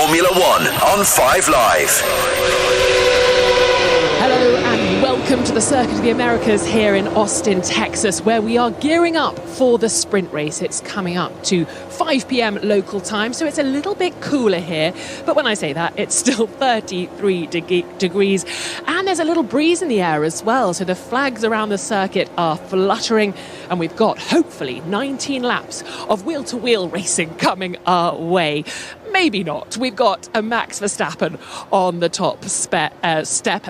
Formula One on 5 Live. Hello and welcome to the Circuit of the Americas here in Austin, Texas, where we are gearing up for the sprint race. It's coming up to 5 p.m. local time, so it's a little bit cooler here. But when I say that, it's still 33 degrees, and there's a little breeze in the air as well. So the flags around the circuit are fluttering, and we've got, hopefully, 19 laps of wheel-to-wheel racing coming our way. Maybe not. We've got a Max Verstappen on the top step at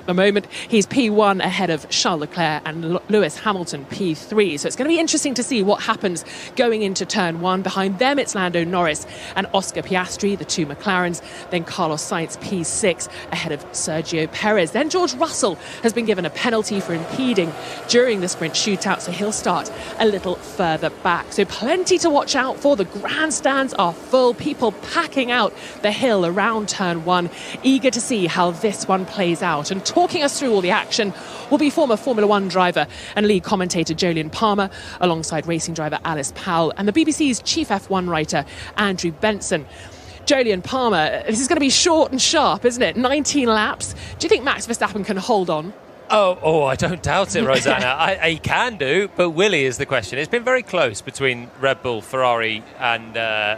the moment. He's P1 ahead of Charles Leclerc and Lewis Hamilton P3. So it's going to be interesting to see what happens going into turn one. Behind them, it's Lando Norris and Oscar Piastri, the two McLarens. Then Carlos Sainz P6 ahead of Sergio Perez. Then George Russell has been given a penalty for impeding during the sprint shootout, so he'll start a little further back. So plenty to watch out for. The grandstands are full. People packing out the hill around turn one, eager to see how this one plays out. And talking us through all the action will be former Formula One driver and lead commentator Jolyon Palmer, alongside racing driver Alice Powell and the BBC's chief F1 writer Andrew Benson. Jolyon Palmer, this is going to be short and sharp, isn't it? 19 laps. Do you think Max Verstappen can hold on? Oh, I don't doubt it, Rosanna. He can do, but will he is the question. It's been very close between Red Bull, Ferrari and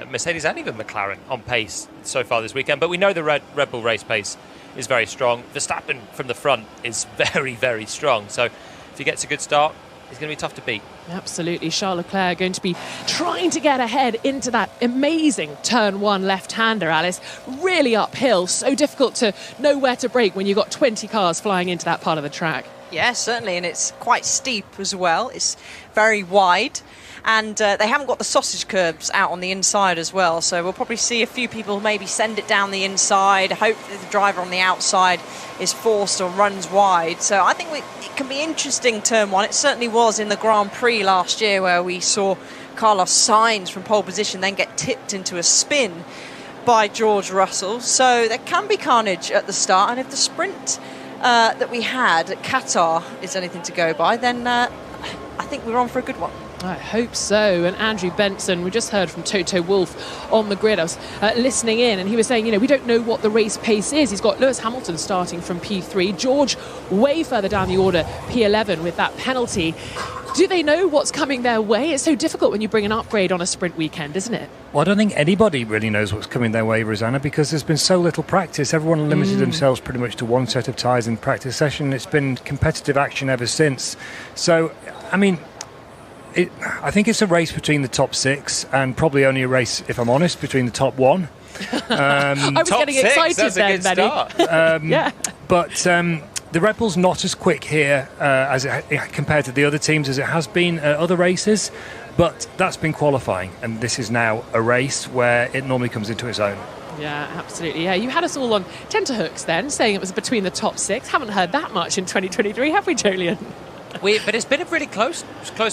Mercedes and even McLaren on pace so far this weekend. But we know the Red Bull race pace is very strong. Verstappen from the front is very, very strong. So if he gets a good start, he's going to be tough to beat. Absolutely. Charles Leclerc going to be trying to get ahead into that amazing turn one left-hander, Alice. Really uphill, so difficult to know where to brake when you've got 20 cars flying into that part of the track. Yeah, certainly, and it's quite steep as well. It's very wide, and they haven't got the sausage curbs out on the inside as well, so we'll probably see a few people maybe send it down the inside, hope that the driver on the outside is forced or runs wide. So I think it can be interesting turn one. It certainly was in the Grand Prix last year, where we saw Carlos Sainz from pole position then get tipped into a spin by George Russell. So there can be carnage at the start, and if the sprint that we had at Qatar is anything to go by, then I think we're on for a good one. I hope so. And Andrew Benson, we just heard from Toto Wolff on the grid. I was listening in, and he was saying, we don't know what the race pace is. He's got Lewis Hamilton starting from P3, George way further down the order, P11 with that penalty. Do they know what's coming their way? It's so difficult when you bring an upgrade on a sprint weekend, isn't it? Well, I don't think anybody really knows what's coming their way, Rosanna, because there's been so little practice. Everyone limited themselves pretty much to one set of tyres in practice session. It's been competitive action ever since. So, I mean, I think it's a race between the top six, and probably only a race, if I'm honest, between the top one. I was getting excited then, Benny. Yeah. But the Red Bull's not as quick here compared to the other teams as it has been at other races, but that's been qualifying, and this is now a race where it normally comes into its own. Yeah, absolutely. Yeah, you had us all on tenterhooks then, saying it was between the top six. Haven't heard that much in 2023, have we, Jolyon? But it's been a really close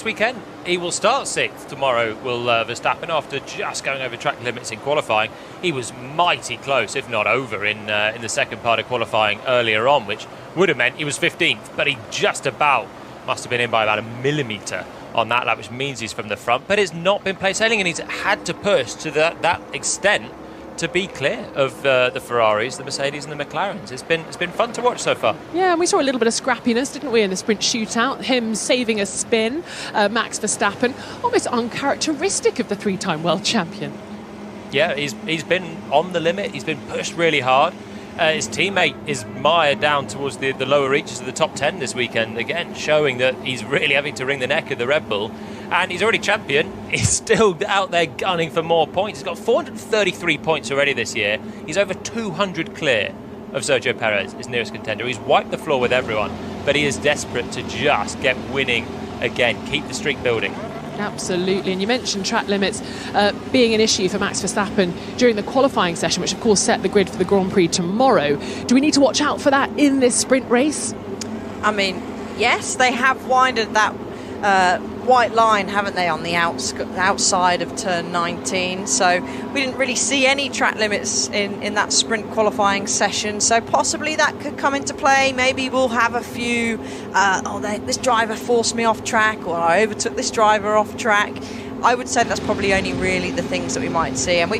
weekend. He will start sixth tomorrow, will Verstappen, after just going over track limits in qualifying. He was mighty close, if not over, in the second part of qualifying earlier on, which would have meant he was 15th, but he just about must have been in by about a millimetre on that lap, which means he's from the front. But it's not been plain sailing, and he's had to push to that extent to be clear of the Ferraris, the Mercedes and the McLarens. It's been fun to watch so far. Yeah, and we saw a little bit of scrappiness, didn't we, in the sprint shootout? Him saving a spin, Max Verstappen, almost uncharacteristic of the three-time world champion. Yeah, he's been on the limit. He's been pushed really hard. His teammate is mired down towards the lower reaches of the top 10 this weekend, again showing that he's really having to wring the neck of the Red Bull. And he's already champion. He's still out there gunning for more points. He's got 433 points already this year. He's over 200 clear of Sergio Perez, his nearest contender. He's wiped the floor with everyone, but he is desperate to just get winning again, keep the streak building. Absolutely, and you mentioned track limits being an issue for Max Verstappen during the qualifying session, which of course set the grid for the Grand Prix tomorrow. Do we need to watch out for that in this sprint race? I mean, yes, they have winded that white line, haven't they, on the outside of turn 19, so we didn't really see any track limits in that sprint qualifying session, so possibly that could come into play. Maybe we'll have a few this driver forced me off track, or I overtook this driver off track. I would say that's probably only really the things that we might see, and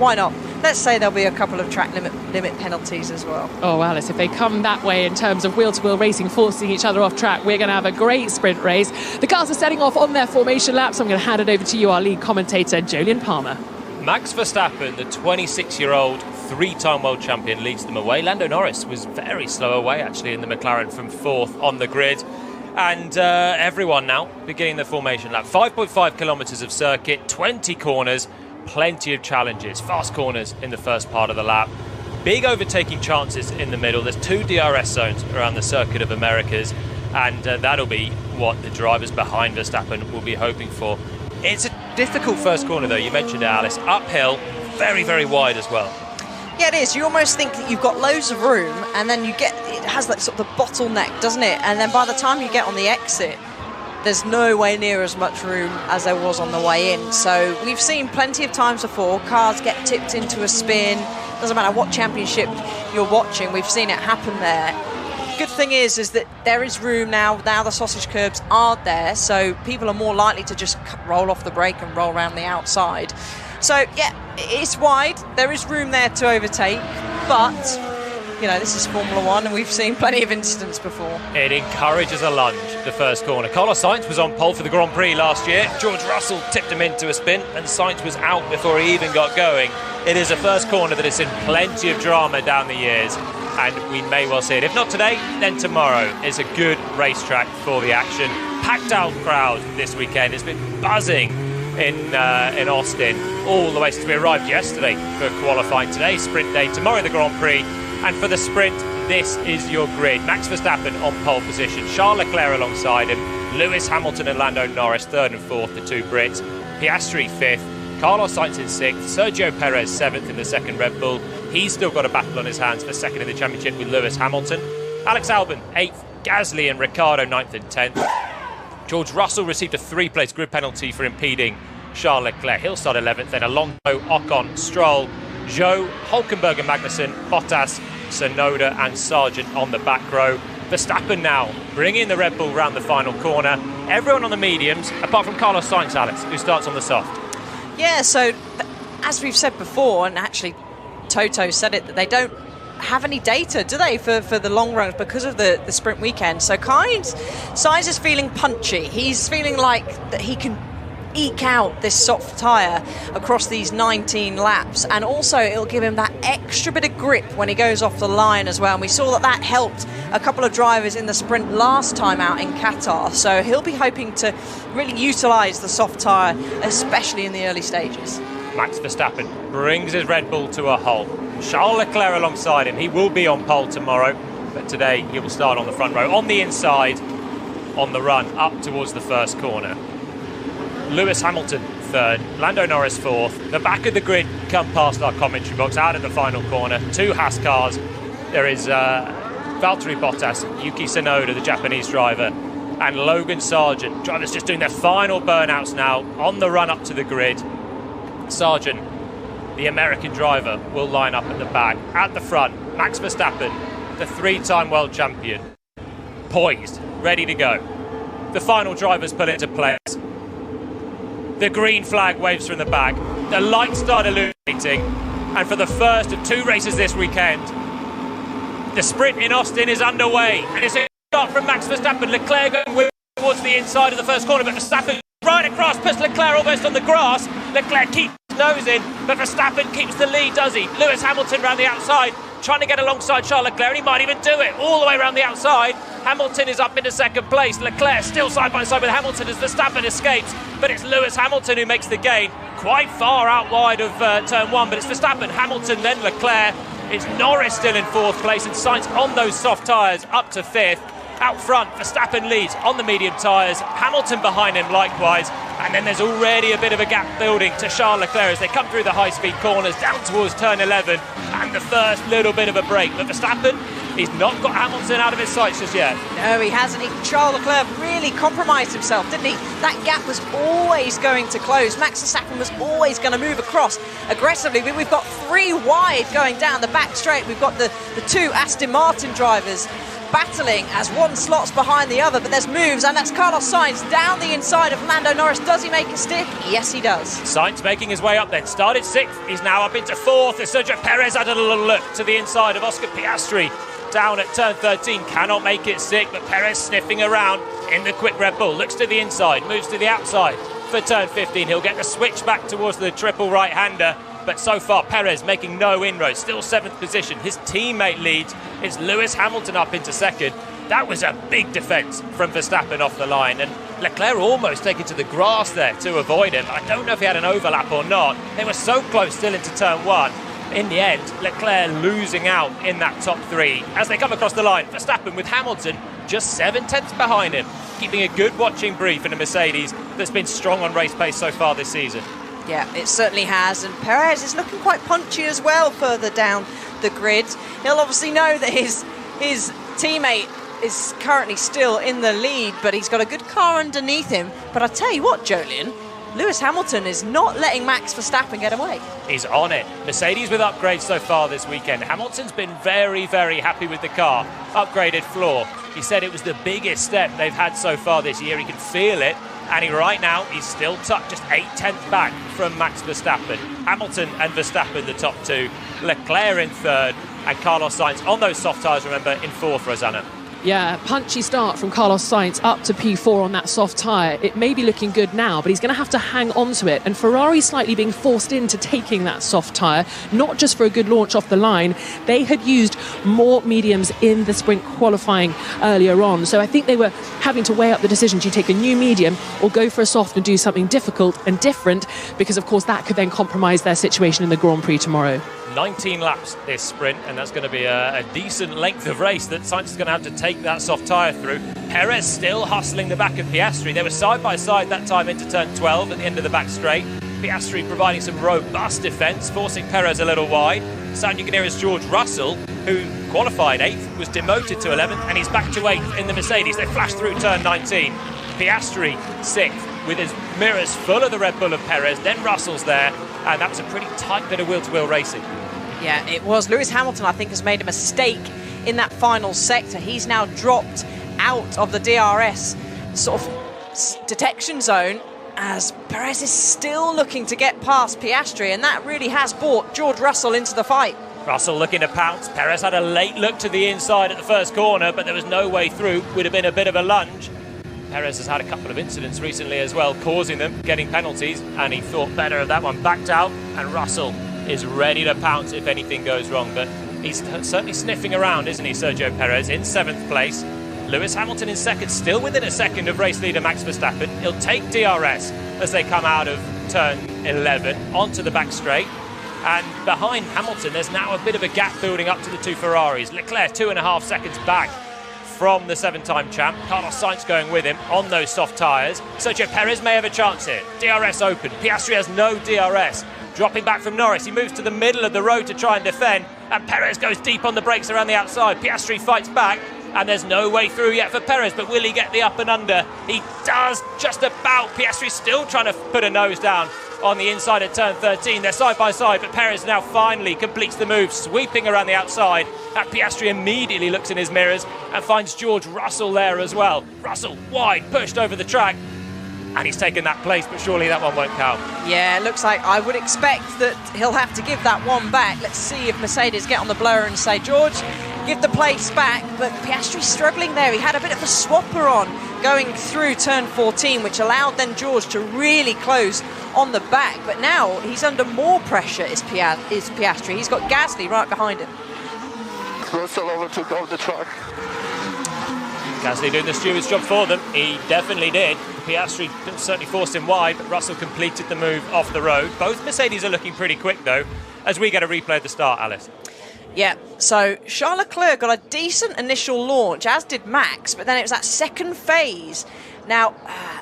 why not? let's say there'll be a couple of track limit penalties as well. Oh, Alice, if they come that way in terms of wheel-to-wheel racing, forcing each other off track, we're going to have a great sprint race. The cars are setting off on their formation laps. I'm going to hand it over to you, our lead commentator, Jolyon Palmer. Max Verstappen, the 26-year-old three-time world champion, leads them away. Lando Norris was very slow away, actually, in the McLaren from fourth on the grid. And everyone now beginning the formation lap. 5.5 kilometres of circuit, 20 corners, plenty of challenges. Fast corners in the first part of the lap. Big overtaking chances in the middle. There's 2 DRS zones around the Circuit of Americas. And that'll be what the drivers behind Verstappen will be hoping for. It's a difficult first corner, though. You mentioned it, Alice. Uphill, very, very wide as well. Yeah, it is. You almost think that you've got loads of room, and then it has that sort of the bottleneck, doesn't it? And then by the time you get on the exit, there's nowhere near as much room as there was on the way in. So we've seen plenty of times before, cars get tipped into a spin. Doesn't matter what championship you're watching, we've seen it happen there. Good thing is that there is room now the sausage curbs aren't there, so people are more likely to just roll off the brake and roll around the outside. So yeah, it's wide, there is room there to overtake, but you know, this is Formula One and we've seen plenty of incidents before. It encourages a lunge, the first corner. Carlos Sainz was on pole for the Grand Prix last year. George Russell tipped him into a spin and Sainz was out before he even got going. It is a first corner that has seen plenty of drama down the years, and we may well see it. If not today, then tomorrow. It's a good racetrack for the action. Packed out crowd this weekend. It's been buzzing in Austin all the way since we arrived yesterday for qualifying. Today, sprint day. Tomorrow, the Grand Prix. And for the sprint, this is your grid. Max Verstappen on pole position. Charles Leclerc alongside him. Lewis Hamilton and Lando Norris, third and fourth, the two Brits. Piastri, fifth. Carlos Sainz in sixth. Sergio Perez, seventh in the second Red Bull. He's still got a battle on his hands for second in the championship with Lewis Hamilton. Alex Albon, 8th. Gasly and Ricciardo, 9th and 10th. George Russell received a 3-place grid penalty for impeding Charles Leclerc. He'll start 11th. Then Alonso, Ocon, Stroll, Zhou, Hülkenberg and Magnussen, Bottas, Tsunoda and Sargent on the back row. Verstappen now bringing the Red Bull round the final corner. Everyone on the mediums, apart from Carlos Sainz, Alex, who starts on the soft. Yeah, so as we've said before, and actually Toto said it, that they don't have any data, do they, for the long run because of the sprint weekend. So Sainz is feeling punchy. He's feeling like that he can eke out this soft tyre across these 19 laps, and also it'll give him that extra bit of grip when he goes off the line as well, and we saw that helped a couple of drivers in the sprint last time out in Qatar, so he'll be hoping to really utilise the soft tyre, especially in the early stages. Max Verstappen brings his Red Bull to a halt. Charles Leclerc alongside him. He will be on pole tomorrow, but today he will start on the front row, on the inside, on the run up towards the first corner. Lewis Hamilton, third. Lando Norris, fourth. The back of the grid come past our commentary box, out of the final corner. 2 Haas cars. There is Valtteri Bottas, Yuki Tsunoda, the Japanese driver, and Logan Sargent. Drivers just doing their final burnouts now on the run up to the grid. Sargent, the American driver, will line up at the back. At the front, Max Verstappen, the 3-time world champion, poised, ready to go. The final drivers pull into place. The green flag waves from the back. The lights start illuminating. And for the first of 2 races this weekend, the sprint in Austin is underway. And it's a start from Max Verstappen. Leclerc going towards the inside of the first corner, but Verstappen right across, puts Leclerc almost on the grass. Leclerc keeps his nose in, but Verstappen keeps the lead, does he? Lewis Hamilton round the outside, trying to get alongside Charles Leclerc, and he might even do it all the way around the outside. Hamilton is up into second place. Leclerc still side by side with Hamilton as Verstappen escapes, but it's Lewis Hamilton who makes the gain. Quite far out wide of turn 1, but it's Verstappen, Hamilton, then Leclerc. It's Norris still in 4th place, and Sainz on those soft tyres up to 5th. Out front, Verstappen leads on the medium tyres, Hamilton behind him likewise, and then there's already a bit of a gap building to Charles Leclerc as they come through the high-speed corners down towards turn 11, and the first little bit of a break. But Verstappen, he's not got Hamilton out of his sights just yet. No, he hasn't. Charles Leclerc really compromised himself, didn't he? That gap was always going to close. Max Verstappen was always going to move across aggressively. We've got 3 wide going down the back straight. We've got the 2 Aston Martin drivers battling as one slots behind the other, but there's moves, and that's Carlos Sainz down the inside of Lando Norris. Does he make it stick? Yes, he does. Sainz making his way up then. Started 6th. He's now up into 4th. As Sergio Perez had a little look to the inside of Oscar Piastri down at turn 13. Cannot make it stick, but Perez sniffing around in the quick Red Bull. Looks to the inside, moves to the outside for turn 15. He'll get the switch back towards the triple right-hander. But so far, Perez making no inroads, still 7th position. His teammate leads. It's Lewis Hamilton up into 2nd. That was a big defence from Verstappen off the line. And Leclerc almost taken to the grass there to avoid him. I don't know if he had an overlap or not. They were so close still into turn 1. In the end, Leclerc losing out in that top 3. As they come across the line, Verstappen with Hamilton just 7/10 behind him. Keeping a good watching brief in a Mercedes that's been strong on race pace so far this season. Yeah, it certainly has, and Perez is looking quite punchy as well further down the grid. He'll obviously know that his teammate is currently still in the lead, but he's got a good car underneath him. But I tell you what, Jolien, Lewis Hamilton is not letting Max Verstappen get away. He's on it. Mercedes with upgrades so far this weekend. Hamilton's been very, very happy with the car. Upgraded floor. He said it was the biggest step they've had so far this year. He can feel it. And right now, he's still tucked just 8/10 back from Max Verstappen. Hamilton and Verstappen, the top 2. Leclerc in 3rd. And Carlos Sainz on those soft tyres, remember, in 4th, Rosanna. Yeah, punchy start from Carlos Sainz up to P4 on that soft tyre. It may be looking good now, but he's going to have to hang on to it. And Ferrari's slightly being forced into taking that soft tyre, not just for a good launch off the line. They had used more mediums in the sprint qualifying earlier on. So I think they were having to weigh up the decision. Do you take a new medium or go for a soft and do something difficult and different? Because, of course, that could then compromise their situation in the Grand Prix tomorrow. 19 laps this sprint, and that's going to be a decent length of race that Sainz is going to have to take that soft tyre through. Perez still hustling the back of Piastri. They were side by side that time into turn 12 at the end of the back straight. Piastri providing some robust defence, forcing Perez a little wide. Sound you can hear is George Russell, who qualified 8th, was demoted to 11th, and he's back to 8th in the Mercedes. They flash through turn 19. Piastri 6th with his mirrors full of the Red Bull of Perez. Then Russell's there, and that was a pretty tight bit of wheel-to-wheel racing. Yeah, it was. Lewis Hamilton, I think, has made a mistake in that final sector. He's now dropped out of the DRS sort of detection zone as Perez is still looking to get past Piastri, and that really has brought George Russell into the fight. Russell looking to pounce. Perez had a late look to the inside at the first corner, but there was no way through. Would have been a bit of a lunge. Perez has had a couple of incidents recently as well, causing them, getting penalties, and he thought better of that one. Backed out, and Russell is ready to pounce if anything goes wrong. But he's certainly sniffing around, isn't he, Sergio Perez, in 7th place. Lewis Hamilton in 2nd, still within a second of race leader Max Verstappen. He'll take DRS as they come out of turn 11 onto the back straight. And behind Hamilton, there's now a bit of a gap building up to the 2 Ferraris. Leclerc 2.5 seconds back from the 7-time champ. Carlos Sainz going with him on those soft tyres. Sergio Perez may have a chance here. DRS open. Piastri has no DRS. Dropping back from Norris, he moves to the middle of the road to try and defend, and Perez goes deep on the brakes around the outside. Piastri fights back, and there's no way through yet for Perez, but will he get the up and under? He does, just about. Piastri still trying to put a nose down on the inside of turn 13. They're side by side, but Perez now finally completes the move, sweeping around the outside. And Piastri immediately looks in his mirrors and finds George Russell there as well. Russell wide, pushed over the track, and he's taken that place, but surely that one won't count. Yeah, it looks like I would expect that he'll have to give that one back. Let's see if Mercedes get on the blower and say, George, give the place back. But Piastri's struggling there. He had a bit of a swapper on going through turn 14, which allowed then George to really close on the back. But now he's under more pressure, is Piastri. He's got Gasly right behind him. Russell overtook off the track. Gasly doing the steward's job for them. He definitely did. Piastri certainly forced him wide, but Russell completed the move off the road. Both Mercedes are looking pretty quick, though, as we get a replay at the start, Alice. Yeah, so Charles Leclerc got a decent initial launch, as did Max, but then it was that second phase. Now,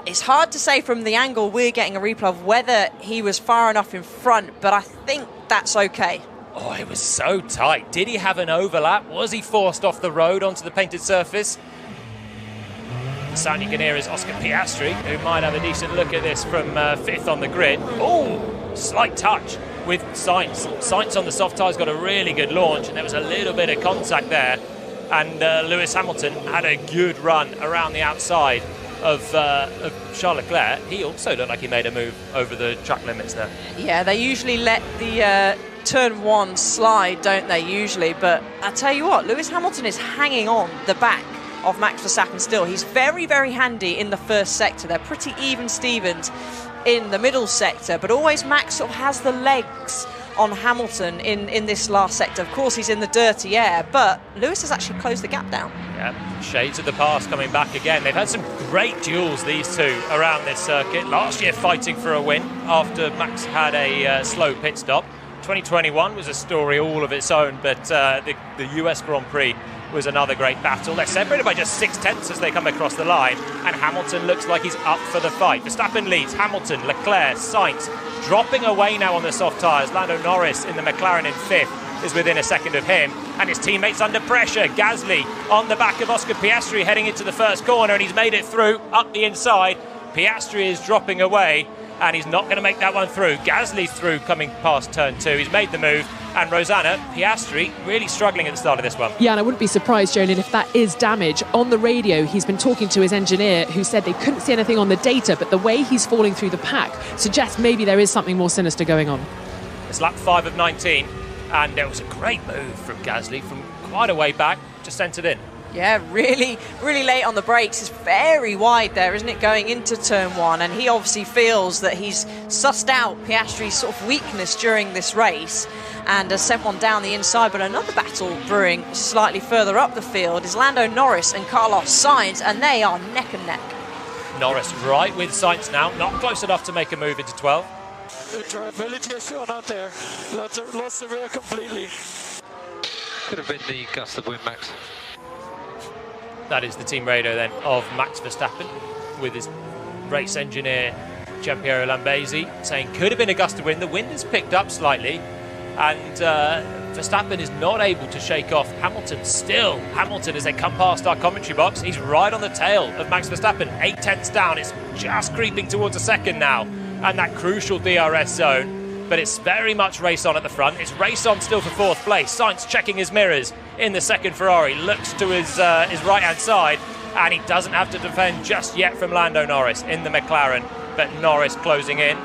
it's hard to say from the angle we're getting a replay of whether he was far enough in front, but I think that's okay. Oh, it was so tight. Did he have an overlap? Was he forced off the road onto the painted surface? The sound you can hear is Oscar Piastri, who might have a decent look at this from 5th on the grid. Oh, slight touch with Sainz. Sainz on the soft tyres got a really good launch, and there was a little bit of contact there. And Lewis Hamilton had a good run around the outside of Charles Leclerc. He also looked like he made a move over the track limits there. Yeah, they usually let the turn one slide, don't they, usually? But I tell you what, Lewis Hamilton is hanging on the back of Max Verstappen still. He's very, very handy in the first sector. They're pretty even Stevens in the middle sector, but always Max sort of has the legs on Hamilton in this last sector. Of course, he's in the dirty air, but Lewis has actually closed the gap down. Yeah, shades of the past coming back again. They've had some great duels, these two, around this circuit. Last year fighting for a win after Max had a slow pit stop. 2021 was a story all of its own, but the US Grand Prix was another great battle. They're separated by just 6/10 as they come across the line, and Hamilton looks like he's up for the fight. Verstappen leads, Hamilton, Leclerc, Sainz dropping away now on the soft tyres. Lando Norris in the McLaren in 5th is within a second of him, and his teammates under pressure. Gasly on the back of Oscar Piastri heading into the first corner, and he's made it through up the inside. Piastri is dropping away, and he's not going to make that one through. Gasly's through coming past turn 2. He's made the move. And Rosanna, Piastri really struggling at the start of this one. Yeah, and I wouldn't be surprised, Jolien, if that is damage. On the radio, he's been talking to his engineer who said they couldn't see anything on the data, but the way he's falling through the pack suggests maybe there is something more sinister going on. It's lap 5 of 19, and it was a great move from Gasly from quite a way back, just entered in. Yeah, really, really late on the brakes. It's very wide there, isn't it, going into turn 1? And he obviously feels that he's sussed out Piastri's sort of weakness during this race and has sent one down the inside. But another battle brewing slightly further up the field is Lando Norris and Carlos Sainz, and they are neck and neck. Norris right with Sainz now, not close enough to make a move into 12. The drivability is shown out there. Lost the rear completely. Could have been the gust of wind, Max. That is the team radio then of Max Verstappen with his race engineer Giampiero Lambiase saying could have been a gust of wind. The wind has picked up slightly, and Verstappen is not able to shake off Hamilton. Still, Hamilton, as they come past our commentary box, he's right on the tail of Max Verstappen. 8/10 down, it's just creeping towards a second now, and that crucial DRS zone. But it's very much race on at the front. It's race on still for 4th place. Sainz checking his mirrors in the second Ferrari, looks to his right-hand side, and he doesn't have to defend just yet from Lando Norris in the McLaren, but Norris closing in.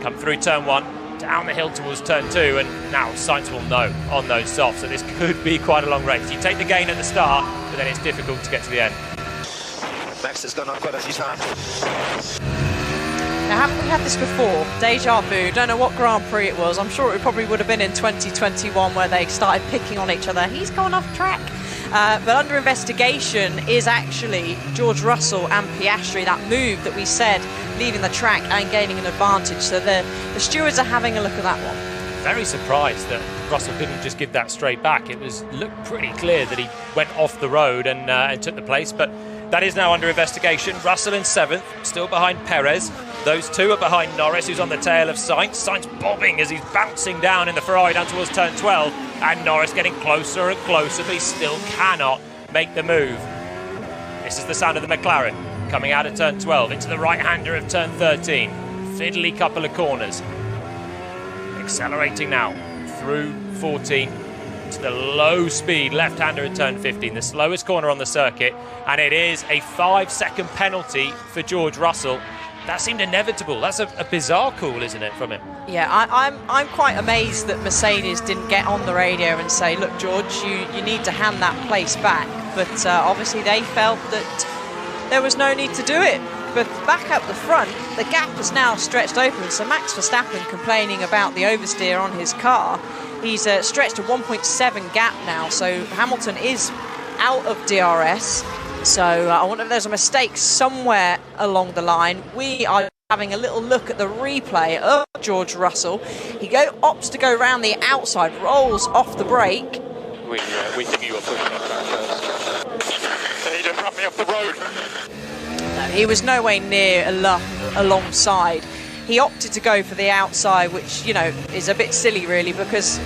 Come through turn 1, down the hill towards turn 2, and now Sainz will know on those softs, so this could be quite a long race. You take the gain at the start, but then it's difficult to get to the end. Max has gone up quite a few times. Now, haven't we had this before? Deja vu. Don't know what Grand Prix it was. I'm sure it probably would have been in 2021 where they started picking on each other. He's gone off track. But under investigation is actually George Russell and Piastri, that move that we said, leaving the track and gaining an advantage. So the stewards are having a look at that one. Very surprised that Russell didn't just give that straight back. It looked pretty clear that he went off the road and took the place, but that is now under investigation. Russell in 7th, still behind Perez. Those two are behind Norris, who's on the tail of Sainz. Sainz bobbing as he's bouncing down in the Ferrari down towards turn 12. And Norris getting closer and closer, but he still cannot make the move. This is the sound of the McLaren coming out of turn 12 into the right-hander of turn 13. Fiddly couple of corners. Accelerating now through 14 to the low-speed left-hander at turn 15, the slowest corner on the circuit. And it is a 5-second penalty for George Russell. That seemed inevitable. That's a bizarre call, isn't it, from him? Yeah, I'm quite amazed that Mercedes didn't get on the radio and say, look, George, you need to hand that place back. But obviously they felt that there was no need to do it. But back up the front, the gap has now stretched open. So Max Verstappen complaining about the oversteer on his car. He's stretched a 1.7 gap now. So Hamilton is out of DRS. So I wonder if there's a mistake somewhere along the line. We are having a little look at the replay of George Russell. He opts to go around the outside, rolls off the brake. We think you were pushing on that first. He didn't run me off the road. No, he was nowhere near alongside. He opted to go for the outside, which, you know, is a bit silly really, because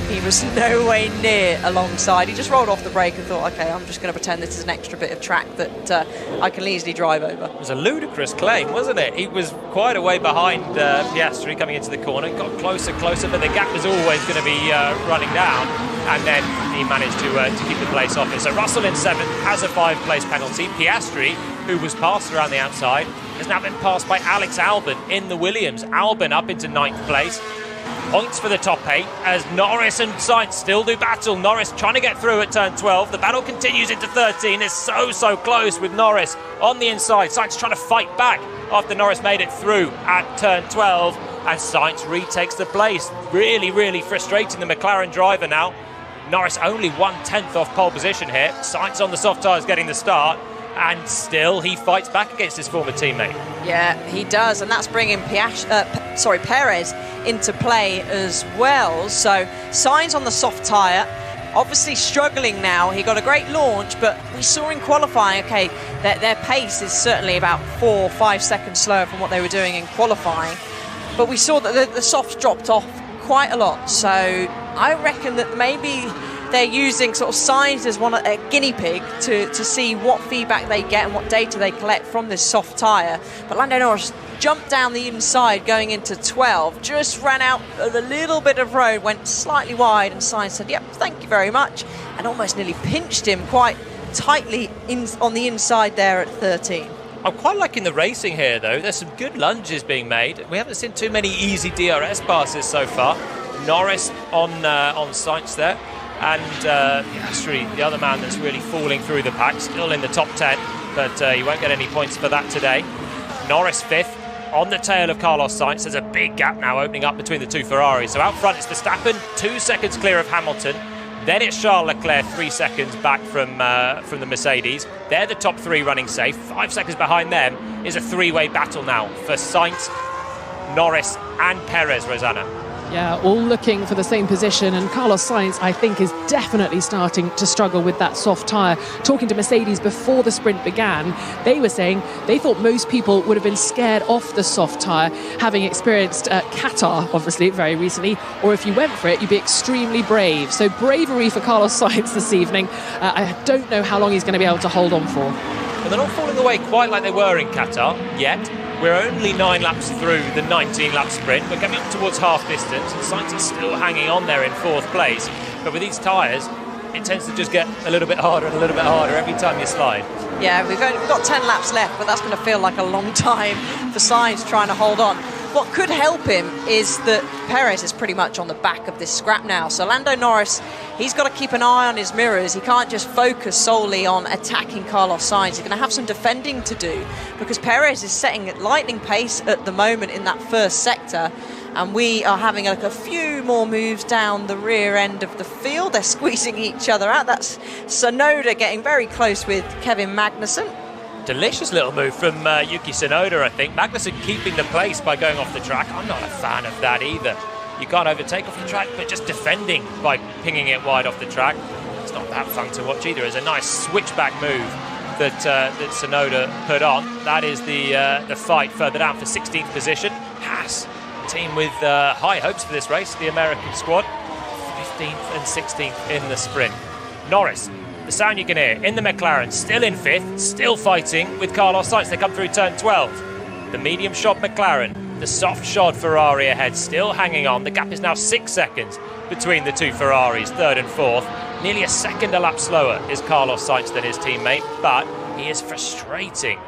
he was nowhere near alongside. He just rolled off the brake and thought, okay, I'm just going to pretend this is an extra bit of track that I can easily drive over. It was a ludicrous claim, wasn't it? He was quite a way behind Piastri coming into the corner, got closer, but the gap was always going to be running down. and then he managed to keep the place off it. So Russell in 7th has a 5-place penalty. Piastri, who was passed around the outside, has now been passed by Alex Albon in the Williams. Albon up into 9th place. Points for the top 8 as Norris and Sainz still do battle. Norris trying to get through at turn 12. The battle continues into 13. It's so close with Norris on the inside. Sainz trying to fight back after Norris made it through at turn 12. And Sainz retakes the place. Really frustrating the McLaren driver now. Norris only 1/10 off pole position here. Sainz on the soft tyres getting the start. And still he fights back against his former teammate. Yeah, he does, and that's bringing Perez into play as well. So Sainz on the soft tyre, obviously struggling now. He got a great launch, but we saw in qualifying, okay, their pace is certainly about 4 or 5 seconds slower from what they were doing in qualifying. But we saw that the softs dropped off quite a lot. So I reckon that maybe they're using sort of Sainz as a guinea pig to see what feedback they get and what data they collect from this soft tyre. But Lando Norris jumped down the inside going into 12, just ran out of a little bit of road, went slightly wide, and Sainz said, yep, thank you very much, and almost nearly pinched him quite tightly on the inside there at 13. I'm quite liking the racing here, though. There's some good lunges being made. We haven't seen too many easy DRS passes so far. Norris on Sainz there. And Piastri, the other man that's really falling through the pack, still in the top 10, but he won't get any points for that today. Norris 5th, on the tail of Carlos Sainz. There's a big gap now opening up between the 2 Ferraris. So out front it's Verstappen, 2 seconds clear of Hamilton. Then it's Charles Leclerc, 3 seconds back from the Mercedes. They're the top 3 running safe. 5 seconds behind them is a 3-way battle now for Sainz, Norris and Perez, Rosanna. Yeah, all looking for the same position, and Carlos Sainz, I think, is definitely starting to struggle with that soft tyre. Talking to Mercedes before the sprint began, they were saying they thought most people would have been scared off the soft tyre, having experienced Qatar, obviously, very recently, or if you went for it, you'd be extremely brave. So bravery for Carlos Sainz this evening. I don't know how long he's going to be able to hold on for. But they're not falling away quite like they were in Qatar yet. We're only 9 laps through the 19-lap sprint. We're coming up towards half distance, and Sainz is still hanging on there in 4th place. But with these tyres, it tends to just get a little bit harder and a little bit harder every time you slide. Yeah, we've got 10 laps left, but that's going to feel like a long time for Sainz trying to hold on. What could help him is that Perez is pretty much on the back of this scrap now. So Lando Norris, he's got to keep an eye on his mirrors. He can't just focus solely on attacking Carlos Sainz. He's going to have some defending to do because Perez is setting at lightning pace at the moment in that first sector. And we are having a few more moves down the rear end of the field. They're squeezing each other out. That's Tsunoda getting very close with Kevin Magnussen. Delicious little move from Yuki Tsunoda, I think. Magnussen keeping the place by going off the track. I'm not a fan of that either. You can't overtake off the track, but just defending by pinging it wide off the track. It's not that fun to watch either. It's a nice switchback move that Tsunoda put on. That is the fight further down for 16th position. Haas, team with high hopes for this race, the American squad. 15th and 16th in the sprint. Norris, the sound you can hear, in the McLaren, still in 5th, still fighting with Carlos Sainz. They come through turn 12. The medium shod McLaren, the soft shod Ferrari ahead, still hanging on. The gap is now 6 seconds between the 2 Ferraris, 3rd and 4th. Nearly a second a lap slower is Carlos Sainz than his teammate, but he is frustrating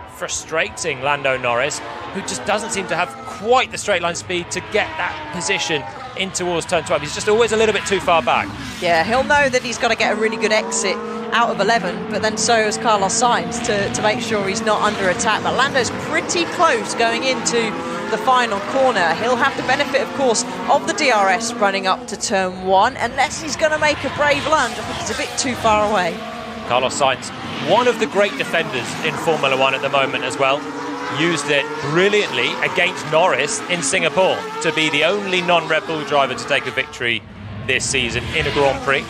Lando Norris, who just doesn't seem to have quite the straight line speed to get that position in towards turn 12. He's just always a little bit too far back. Yeah, he'll know that he's got to get a really good exit out of 11, but then so is Carlos Sainz to make sure he's not under attack. But Lando's pretty close going into the final corner. He'll have the benefit, of course, of the DRS running up to turn 1, unless he's going to make a brave lunge. I think he's a bit too far away. Carlos Sainz, one of the great defenders in Formula 1 at the moment as well, used it brilliantly against Norris in Singapore to be the only non-Red Bull driver to take a victory this season in a Grand Prix.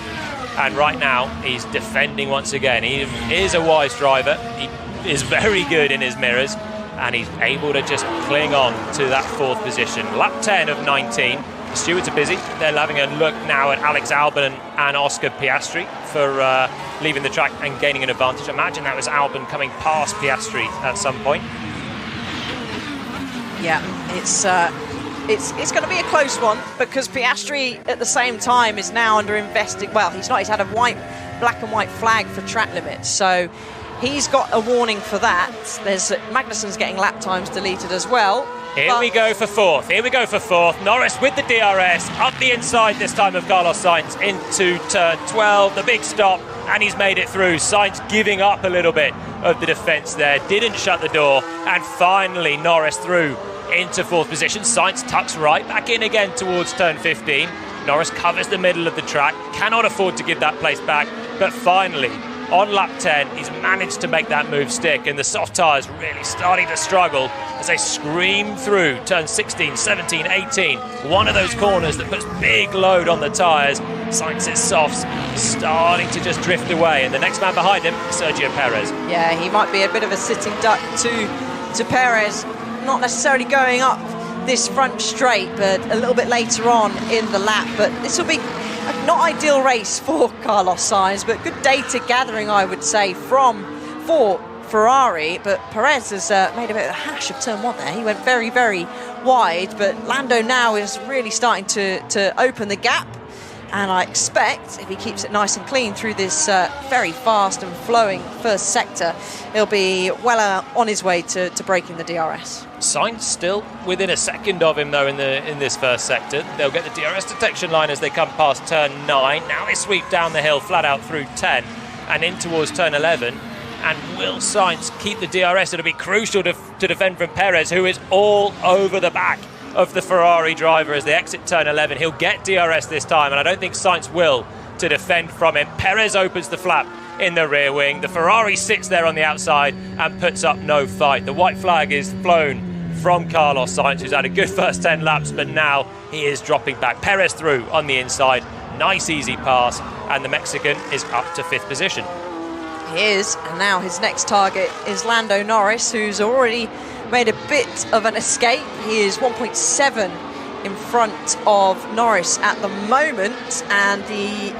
And right now, he's defending once again. He is a wise driver. He is very good in his mirrors, and he's able to just cling on to that 4th position. Lap 10 of 19. The stewards are busy. They're having a look now at Alex Albon and Oscar Piastri for leaving the track and gaining an advantage. Imagine that was Albon coming past Piastri at some point. Yeah, it's it's going to be a close one because Piastri at the same time is now under well, he's had a black and white flag for track limits, so he's got a warning for that. There's Magnussen's getting lap times deleted as well. Here we go for fourth. Norris with the DRS up the inside this time of Carlos Sainz into turn 12. The big stop, and he's made it through. Sainz giving up a little bit of the defence there. Didn't shut the door, and finally Norris through into fourth position. Sainz tucks right back in again towards turn 15. Norris covers the middle of the track. Cannot afford to give that place back, but finally, on lap 10, he's managed to make that move stick, and the soft tyres really starting to struggle as they scream through turn 16, 17, 18. One of those corners that puts big load on the tyres. Sainz's softs starting to just drift away, and the next man behind him, Sergio Perez. Yeah, he might be a bit of a sitting duck to Perez, not necessarily going up this front straight, but a little bit later on in the lap. But this will be not ideal race for Carlos Sainz, but good data gathering, I would say, for Ferrari. But Perez has made a bit of a hash of turn 1 there. He went very, very wide, but Lando now is really starting to open the gap. And I expect if he keeps it nice and clean through this very fast and flowing first sector, he'll be well on his way to breaking the DRS. Sainz still within a second of him though in this first sector. They'll get the DRS detection line as they come past turn 9. Now they sweep down the hill flat out through 10 and in towards turn 11. And will Sainz keep the DRS? It'll be crucial to defend from Perez, who is all over the back of the Ferrari driver as they exit turn 11. He'll get DRS this time, and I don't think Sainz will to defend from him. Perez opens the flap in the rear wing. The Ferrari sits there on the outside and puts up no fight. The white flag is flown from Carlos Sainz, who's had a good first 10 laps, but now he is dropping back. Perez through on the inside. Nice, easy pass, and the Mexican is up to 5th position. He is, and now his next target is Lando Norris, who's already made a bit of an escape. He is 1.7 in front of Norris at the moment, and the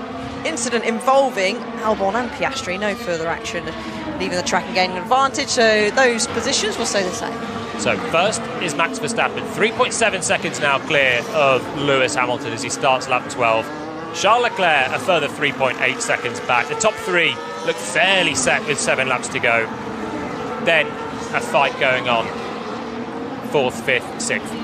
incident involving Albon and Piastri, no further action, leaving the track and gaining an advantage, so those positions will stay the same. So first is Max Verstappen, 3.7 seconds now clear of Lewis Hamilton as he starts lap 12. Charles Leclerc a further 3.8 seconds back. The top 3 look fairly set with 7 laps to go. Then a fight going on. 4th, 5th, 6th.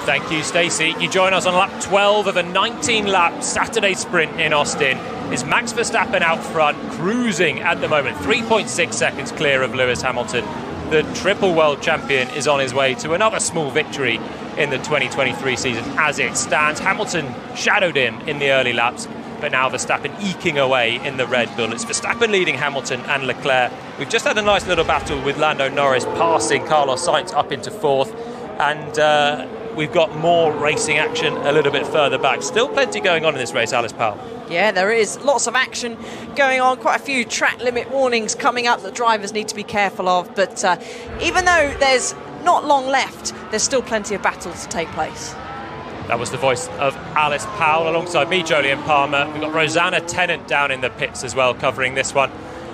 Thank you, Stacey. You join us on lap 12 of a 19-lap Saturday sprint in Austin. Is Max Verstappen out front, cruising at the moment, 3.6 seconds clear of Lewis Hamilton. The triple world champion is on his way to another small victory in the 2023 season as it stands. Hamilton shadowed him in the early laps, but now Verstappen eking away in the Red Bull. It's Verstappen leading Hamilton and Leclerc. We've just had a nice little battle with Lando Norris passing Carlos Sainz up into 4th, and we've got more racing action a little bit further back. Still plenty going on in this race, Alice Powell. Yeah, there is lots of action going on, quite a few track limit warnings coming up that drivers need to be careful of, but even though there's not long left, there's still plenty of battles to take place. That was the voice of Alice Powell alongside me, Jolyon Palmer. We've got Rosanna Tennant down in the pits as well covering this one.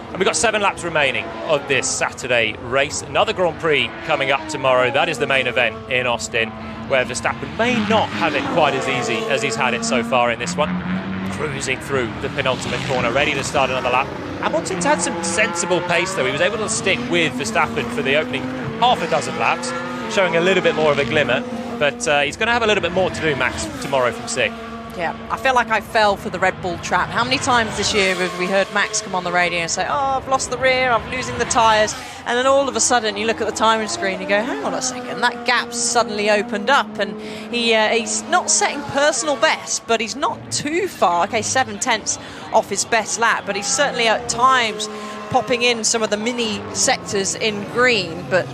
And we've got 7 laps remaining of this Saturday race. Another Grand Prix coming up tomorrow. That is the main event in Austin, where Verstappen may not have it quite as easy as he's had it so far in this one. Cruising through the penultimate corner, ready to start another lap. Hamilton's had some sensible pace though. He was able to stick with Verstappen for the opening half a dozen laps, showing a little bit more of a glimmer, but he's going to have a little bit more to do, Max, tomorrow from 6. Yeah, I feel like I fell for the Red Bull trap. How many times this year have we heard Max come on the radio and say, oh, I've lost the rear, I'm losing the tyres, and then all of a sudden you look at the timing screen and you go, hang on a second, that gap's suddenly opened up, and he's not setting personal best, but he's not too far. Okay, 7/10 off his best lap, but he's certainly at times popping in some of the mini sectors in green. But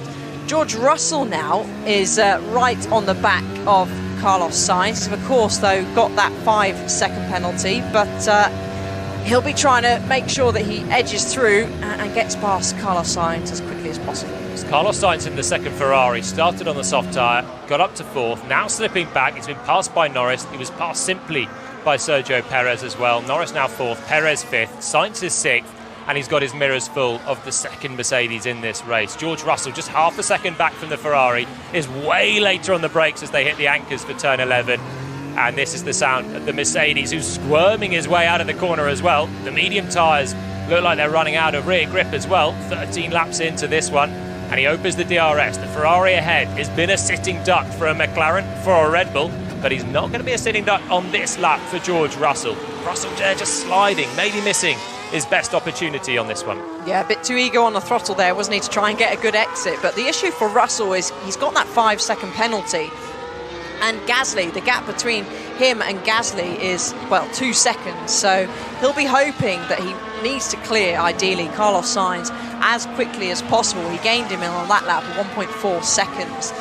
George Russell now is right on the back of Carlos Sainz. Of course, though, got that 5-second penalty, but he'll be trying to make sure that he edges through and gets past Carlos Sainz as quickly as possible. Carlos Sainz in the second Ferrari started on the soft tyre, got up to 4th, now slipping back. He's been passed by Norris. He was passed simply by Sergio Perez as well. Norris now 4th, Perez 5th, Sainz is 6th. and he's got his mirrors full of the second Mercedes in this race. George Russell, just half a second back from the Ferrari, is way later on the brakes as they hit the anchors for turn 11. And this is the sound of the Mercedes, who's squirming his way out of the corner as well. The medium tyres look like they're running out of rear grip as well. 13 laps into this one, and he opens the DRS. The Ferrari ahead has been a sitting duck for a McLaren, for a Red Bull, but he's not going to be a sitting duck on this lap for George Russell. Russell there just sliding, maybe missing his best opportunity on this one. Yeah, a bit too eager on the throttle there, wasn't he, to try and get a good exit. But the issue for Russell is he's got that 5-second penalty. And Gasly, the gap between him and Gasly is, well, 2 seconds. So he'll be hoping that he needs to clear, ideally, Carlos Sainz as quickly as possible. He gained him in on that lap at 1.4 seconds.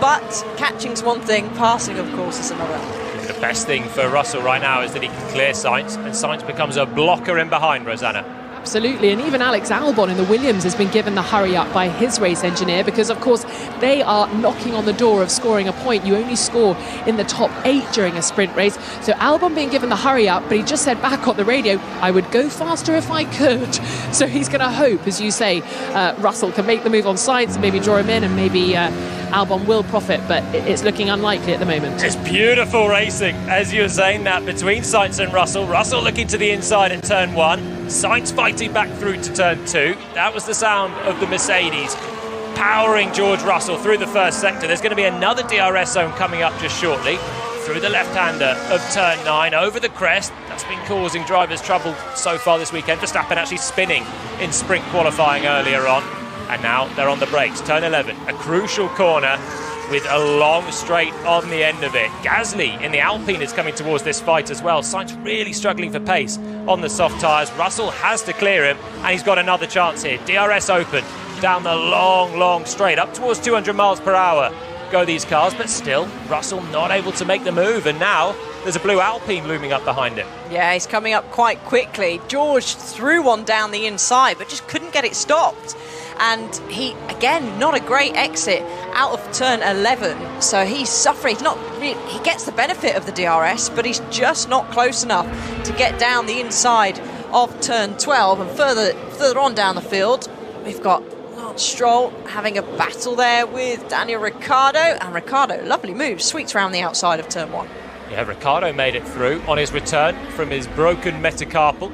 But catching's one thing, passing, of course, is another. The best thing for Russell right now is that he can clear Sainz, and Sainz becomes a blocker in behind, Rosanna. Absolutely, and even Alex Albon in the Williams has been given the hurry up by his race engineer, because of course they are knocking on the door of scoring a point. You only score in the top 8 during a sprint race. So Albon being given the hurry up, but he just said back on the radio, I would go faster if I could. So he's going to hope, as you say, Russell can make the move on Sainz and maybe draw him in, and maybe Albon will profit, but it's looking unlikely at the moment. It's beautiful racing, as you were saying, that between Sainz and Russell. Russell looking to the inside at turn 1, Sainz fighting back through to turn 2. That was the sound of the Mercedes powering George Russell through the first sector. There's going to be another DRS zone coming up just shortly, through the left-hander of turn 9, over the crest. That's been causing drivers trouble so far this weekend. Verstappen actually spinning in sprint qualifying earlier on. And now they're on the brakes. Turn 11, a crucial corner with a long straight on the end of it. Gasly in the Alpine is coming towards this fight as well. Sainz really struggling for pace on the soft tyres. Russell has to clear him, and he's got another chance here. DRS open down the long straight, up towards 200 miles per hour go these cars, but still Russell not able to make the move, and now there's a blue Alpine looming up behind him. Yeah, he's coming up quite quickly. George threw one down the inside, but just couldn't get it stopped. And he, again, not a great exit out of turn 11. So he's suffering. He gets the benefit of the DRS, but he's just not close enough to get down the inside of turn 12. And further on down the field, we've got Lance Stroll having a battle there with Daniel Ricciardo. And Ricciardo, lovely move, sweeps around the outside of turn 1. Yeah, Ricciardo made it through on his return from his broken metacarpal.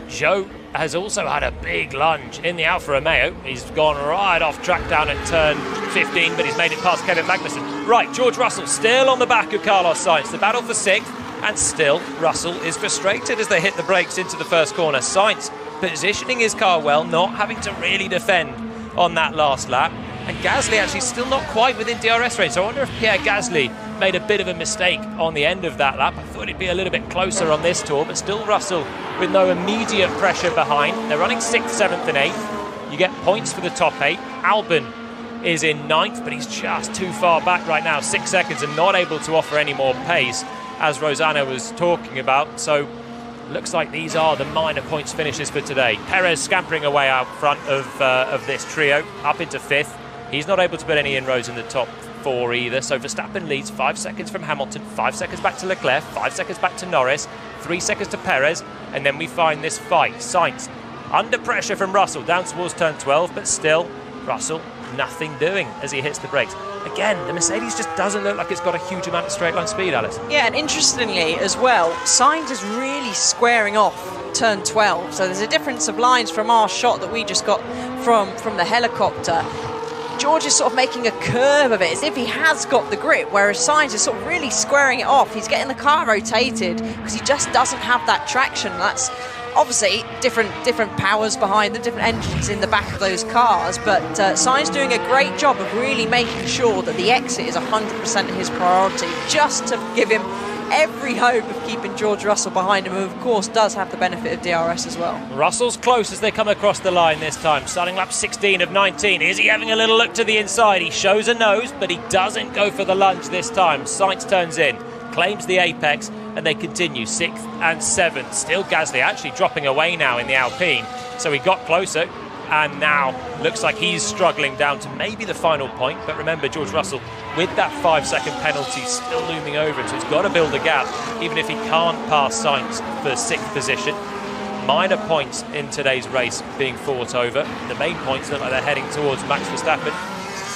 Zhou has also had a big lunge in the Alfa Romeo. He's gone right off track down at turn 15, but he's made it past Kevin Magnussen. Right, George Russell still on the back of Carlos Sainz. The battle for 6th, and still Russell is frustrated as they hit the brakes into the first corner. Sainz positioning his car well, not having to really defend on that last lap. And Gasly actually still not quite within DRS range. So I wonder if Pierre Gasly made a bit of a mistake on the end of that lap. I thought he'd be a little bit closer on this tour, but still Russell with no immediate pressure behind. They're running 6th, 7th and 8th. You get points for the top 8. Albon is in 9th, but he's just too far back right now, 6 seconds, and not able to offer any more pace, as Rosanna was talking about. So looks like these are the minor points finishes for today. Perez scampering away out front of this trio, up into 5th. He's not able to put any inroads in the top 4 either. So Verstappen leads 5 seconds from Hamilton, 5 seconds back to Leclerc, 5 seconds back to Norris, 3 seconds to Perez, and then we find this fight. Sainz under pressure from Russell down towards turn 12, but still Russell nothing doing as he hits the brakes. Again, the Mercedes just doesn't look like it's got a huge amount of straight line speed, Alice. Yeah, and interestingly as well, Sainz is really squaring off turn 12. So there's a difference of lines from our shot that we just got from the helicopter. George is sort of making a curve of it as if he has got the grip, whereas Sainz is sort of really squaring it off. He's getting the car rotated because he just doesn't have that traction. That's obviously different powers behind the different engines in the back of those cars, but Sainz doing a great job of really making sure that the exit is 100% his priority, just to give him every hope of keeping George Russell behind him, who of course does have the benefit of DRS as well. Russell's close as they come across the line this time, starting lap 16 of 19. Is he having a little look to the inside? He shows a nose, but he doesn't go for the lunge this time. Sainz turns in, claims the apex, and they continue 6th and 7th. Still Gasly actually dropping away now in the Alpine, so he got closer, and now looks like he's struggling down to maybe the final point. But remember, George Russell with that 5-second penalty still looming over him, so he's got to build a gap even if he can't pass Sainz for 6th position. minor points in today's race being fought over. The main points look like they're heading towards Max Verstappen.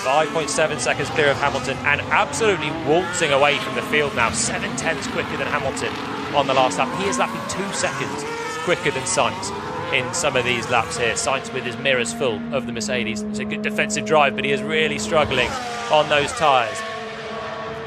5.7 seconds clear of Hamilton and absolutely waltzing away from the field now. 7/10 quicker than Hamilton on the last lap. He is lapping 2 seconds quicker than Sainz in some of these laps here. Sainz with his mirrors full of the Mercedes. It's a good defensive drive, but he is really struggling on those tyres.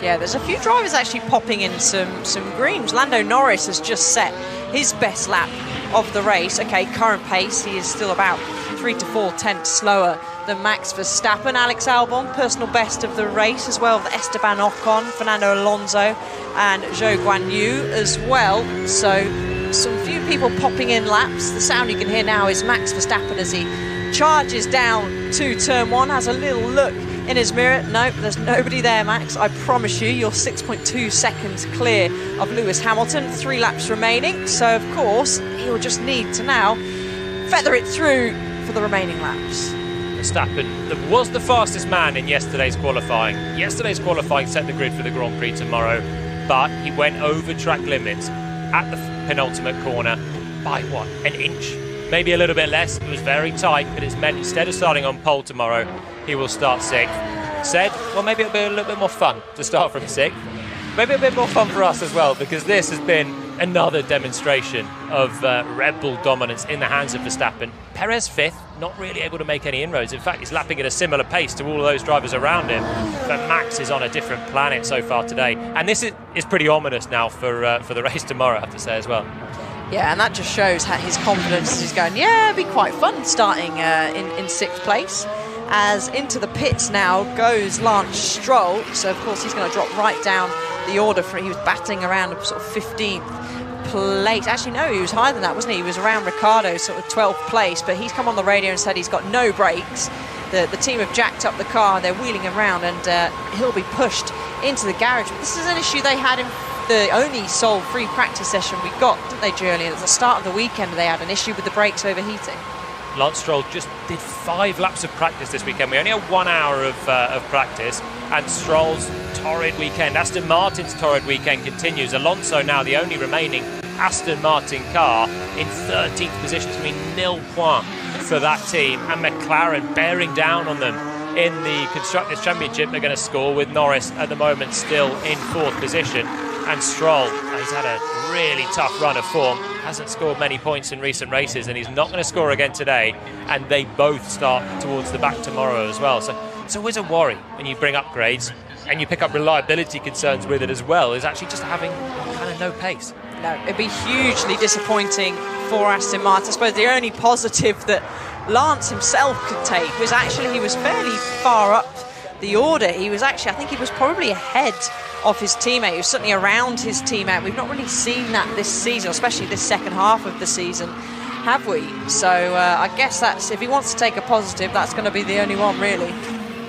Yeah, there's a few drivers actually popping in some greens. Lando Norris has just set his best lap of the race. Okay, current pace, he is still about 3 to 4 tenths slower than Max Verstappen. Alex Albon, personal best of the race as well, with Esteban Ocon, Fernando Alonso and Zhou Guanyu as well. So some few people popping in laps. The sound you can hear now is Max Verstappen as he charges down to turn 1, has a little look in his mirror. Nope, there's nobody there, Max. I promise you, you're 6.2 seconds clear of Lewis Hamilton. 3 laps remaining. So, of course, he'll just need to now feather it through for the remaining laps. Verstappen was the fastest man in yesterday's qualifying. Yesterday's qualifying set the grid for the Grand Prix tomorrow, but he went over track limits at the penultimate corner by, what, an inch? Maybe a little bit less. It was very tight, but it's meant instead of starting on pole tomorrow, he will start 6th. Said, well, maybe it'll be a little bit more fun to start from 6th. Maybe a bit more fun for us as well, because this has been another demonstration of Red Bull dominance in the hands of Verstappen. Perez 5th, not really able to make any inroads. In fact, he's lapping at a similar pace to all of those drivers around him. But Max is on a different planet so far today. And this is pretty ominous now for the race tomorrow, I have to say as well. Yeah, and that just shows how his confidence is going, yeah, it'd be quite fun starting in 6th place. As into the pits now goes Lance Stroll. So, of course, he's going to drop right down the order. He was battling around a sort of 15th place. Actually, no, he was higher than that, wasn't he? He was around Ricciardo's sort of 12th place, but he's come on the radio and said he's got no brakes. The team have jacked up the car, they're wheeling him around, and he'll be pushed into the garage. But this is an issue they had in the only sole free practice session we got, didn't they, Julian? At the start of the weekend, they had an issue with the brakes overheating. Lance Stroll just did 5 laps of practice this weekend. We only had 1 hour of practice, and Stroll's torrid weekend, Aston Martin's torrid weekend continues. Alonso now the only remaining Aston Martin car in 13th position, so I mean 0 points for that team, and McLaren bearing down on them in the Constructors' Championship. They're going to score with Norris at the moment still in 4th position, and Stroll, he's had a really tough run of form, hasn't scored many points in recent races, and he's not going to score again today, and they both start towards the back tomorrow as well. So it's always a worry when you bring upgrades and you pick up reliability concerns with it as well, is actually just having kind of no pace. No, it'd be hugely disappointing for Aston Martin. I suppose the only positive that Lance himself could take was actually he was fairly far up the order. He was actually, I think he was probably ahead of his teammate. He was certainly around his teammate. We've not really seen that this season, especially this second half of the season, have we? So I guess that's, if he wants to take a positive, that's going to be the only one, really.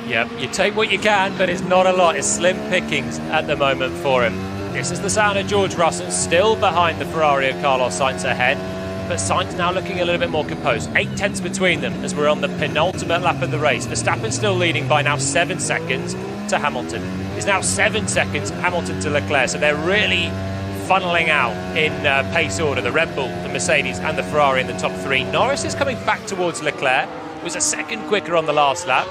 Yep, you take what you can, but it's not a lot. It's slim pickings at the moment for him. This is the sound of George Russell, still behind the Ferrari of Carlos Sainz ahead. But Sainz now looking a little bit more composed. 8 tenths between them as we're on the penultimate lap of the race. Verstappen still leading by now 7 seconds to Hamilton. It's now 7 seconds Hamilton to Leclerc. So they're really funneling out in pace order. The Red Bull, the Mercedes and the Ferrari in the top 3. Norris is coming back towards Leclerc. Was a second quicker on the last lap.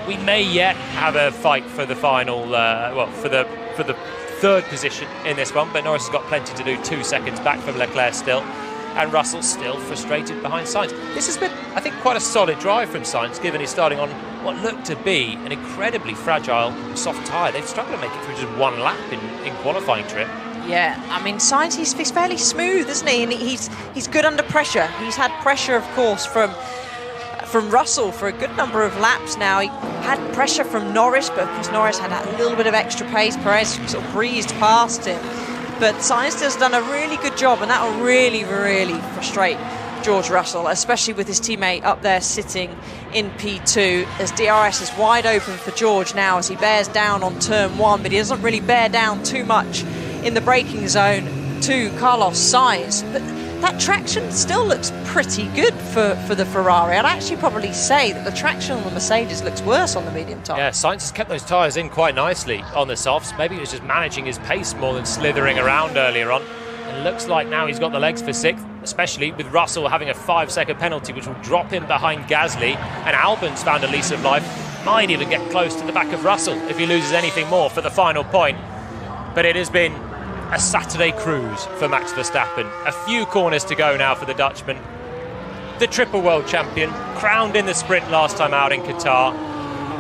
We may yet have a fight for the final, for the 3rd position in this one. But Norris has got plenty to do. 2 seconds back from Leclerc still. And Russell still frustrated behind Sainz. This has been, I think, quite a solid drive from Sainz, given he's starting on what looked to be an incredibly fragile soft tyre. They've struggled to make it through just 1 lap in qualifying trip. Yeah, I mean, Sainz, he's fairly smooth, isn't he? And he's good under pressure. He's had pressure, of course, from Russell for a good number of laps now. He had pressure from Norris, but of course Norris had a little bit of extra pace. Perez sort of breezed past him. But Sainz has done a really good job, and that will really, really frustrate George Russell, especially with his teammate up there sitting in P2, as DRS is wide open for George now as he bears down on turn 1, but he doesn't really bear down too much in the braking zone to Carlos Sainz. But that traction still looks pretty good for the Ferrari. I'd actually probably say that the traction on the Mercedes looks worse on the medium tyre. Yeah, Sainz has kept those tyres in quite nicely on the softs. Maybe he was just managing his pace more than slithering around earlier on. And looks like now he's got the legs for 6th. especially with Russell having a 5-second penalty, which will drop him behind Gasly. And Albon's found a lease of life, might even get close to the back of Russell if he loses anything more for the final point. But it has been a Saturday cruise for Max Verstappen. A few corners to go now for the Dutchman. The triple world champion, crowned in the sprint last time out in Qatar,